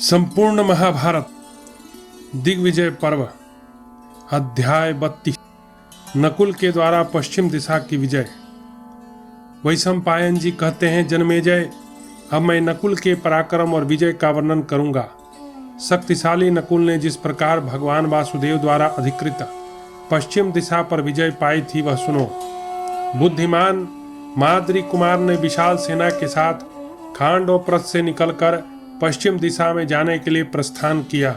संपूर्ण महाभारत दिग्विजय पर्व अध्याय 32 नकुल के द्वारा पश्चिम दिशा की विजय। वैशंपायन जी कहते हैं, जन्मेजय, अब मैं नकुल के पराक्रम और विजय का वर्णन करूंगा। शक्तिशाली नकुल ने जिस प्रकार भगवान वासुदेव द्वारा अधिकृत पश्चिम दिशा पर विजय पाई थी वह सुनो। बुद्धिमान माद्री कुमार ने विशाल सेना के साथ खांडोप्रस्थ से निकलकर पश्चिम दिशा में जाने के लिए प्रस्थान किया।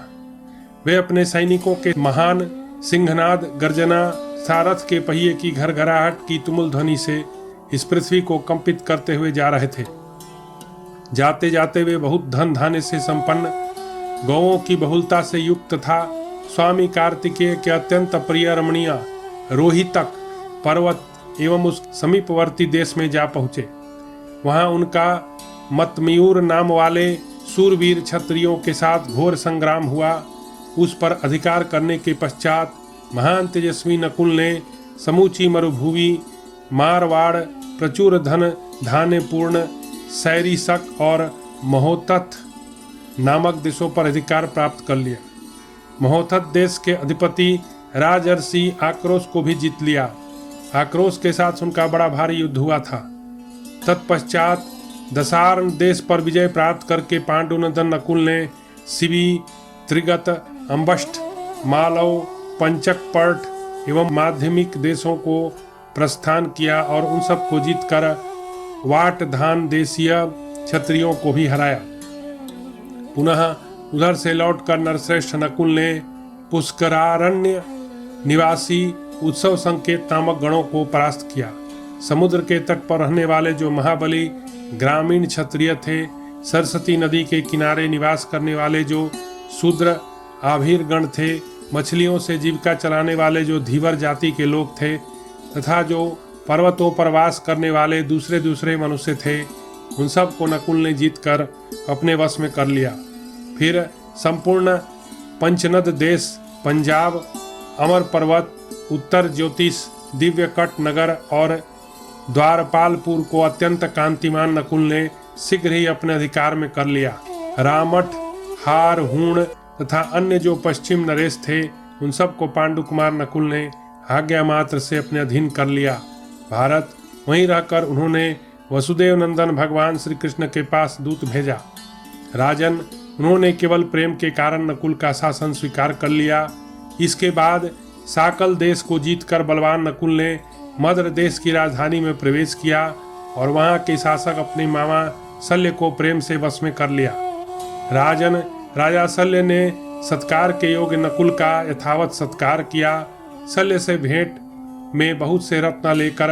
वे अपने सैनिकों के महान सिंहनाद, गर्जना, सारथ के पहिए की घरघराहट की तुमुल ध्वनि से इस पृथ्वी को कंपित करते हुए जा रहे थे। जाते जाते वे बहुत धन धान्य से संपन्न, गौओं की बहुलता से युक्त तथा स्वामी कार्तिकेय के अत्यंत प्रिय रमणीय रोहितक पर्वत एवं उस समीपवर्ती देश में जा पहुँचे। वहाँ उनका मतमयूर नाम वाले सूरवीर क्षत्रियों के साथ घोर संग्राम हुआ। उस पर अधिकार करने के पश्चात महान तेजस्वी नकुल ने समूची मरुभूमि, मारवाड़, प्रचुर धन धान्य पूर्ण सैरीसक और महोत्त नामक देशों पर अधिकार प्राप्त कर लिया। महोत्त देश के अधिपति राजर्षि आक्रोश को भी जीत लिया। आक्रोश के साथ उनका बड़ा भारी युद्ध हुआ था। तत्पश्चात दशार्ण देश पर विजय प्राप्त करके पांडुनंदन नकुल ने शिवी, त्रिगत, अम्बष्ट, मालव, पंचकपर्ट एवं माध्यमिक देशों को प्रस्थान किया और उन सब को जीतकर वाटधान देशीय क्षत्रियों को भी हराया। पुनः उधर से लौटकर नरश्रेष्ठ नकुल ने पुष्करारण्य निवासी उत्सव संकेत नामक गणों को परास्त किया। समुद्र के तट पर रहने वाले जो महाबली ग्रामीण क्षत्रिय थे, सरस्वती नदी के किनारे निवास करने वाले जो शूद्र आभीर गण थे, मछलियों से जीविका चलाने वाले जो धीवर जाति के लोग थे तथा जो पर्वतों पर वास करने वाले दूसरे दूसरे मनुष्य थे, उन सब को नकुल ने जीतकर अपने वश में कर लिया। फिर संपूर्ण पंचनद देश, पंजाब, अमर पर्वत, उत्तर ज्योतिष, दिव्यकट नगर और द्वारपालपुर को अत्यंत कांतिमान नकुल ने शीघ्र ही अपने अधिकार में कर लिया। रामठ, हार, हूण तथा अन्य जो पश्चिम नरेश थे, उन सब को पांडु कुमार नकुल ने आज्ञा मात्र से अपने अधीन कर लिया। भारत वहीं रहकर उन्होंने वसुदेव नंदन भगवान श्री कृष्ण के पास दूत भेजा। राजन, उन्होंने केवल प्रेम के कारण नकुल का शासन स्वीकार कर लिया। इसके बाद साकल देश को जीतकर बलवान नकुल ने मद्र देश की राजधानी में प्रवेश किया और वहां के शासक अपने मामा शल्य को प्रेम से वश में कर लिया। राजन, राजा शल्य ने सत्कार के योग्य नकुल का यथावत सत्कार किया। शल्य से भेंट में बहुत से रत्न लेकर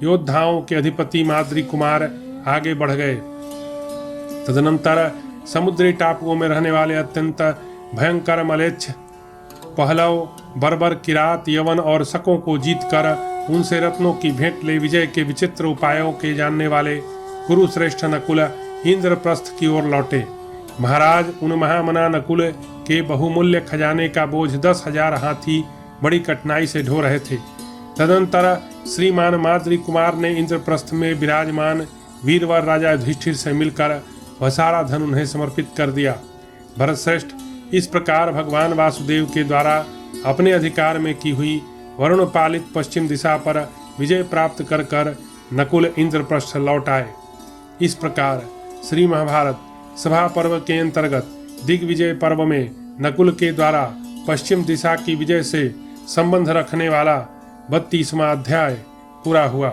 योद्धाओं के अधिपति माद्री कुमार आगे बढ़ गए। तदनंतर समुद्री टापुओं में रहने वाले अत्यंत भयंकर मलेच्छ, पहलव, बर्बर, किरात, यवन और शकों को जीतकर उनसे रत्नों की भेंट ले विजय के विचित्र उपायों के जानने वाले कुरुश्रेष्ठ नकुल इंद्रप्रस्थ की ओर लौटे। महाराज, उन महामना नकुल के बहुमूल्य खजाने का बोझ 10,000 हाथी बड़ी कठिनाई से ढो रहे थे। तदंतर श्रीमान माद्री कुमार ने इंद्रप्रस्थ में विराजमान वीरवर राजा युधिष्ठिर से मिलकर वह सारा धन उन्हें समर्पित कर दिया। भरतश्रेष्ठ, इस प्रकार भगवान वासुदेव के द्वारा अपने अधिकार में की हुई वरुण पालित पश्चिम दिशा पर विजय प्राप्त कर नकुल इंद्रप्रस्थ लौट आए। इस प्रकार श्री महाभारत सभा पर्व के अंतर्गत दिग्विजय पर्व में नकुल के द्वारा पश्चिम दिशा की विजय से संबंध रखने वाला 32वां अध्याय पूरा हुआ।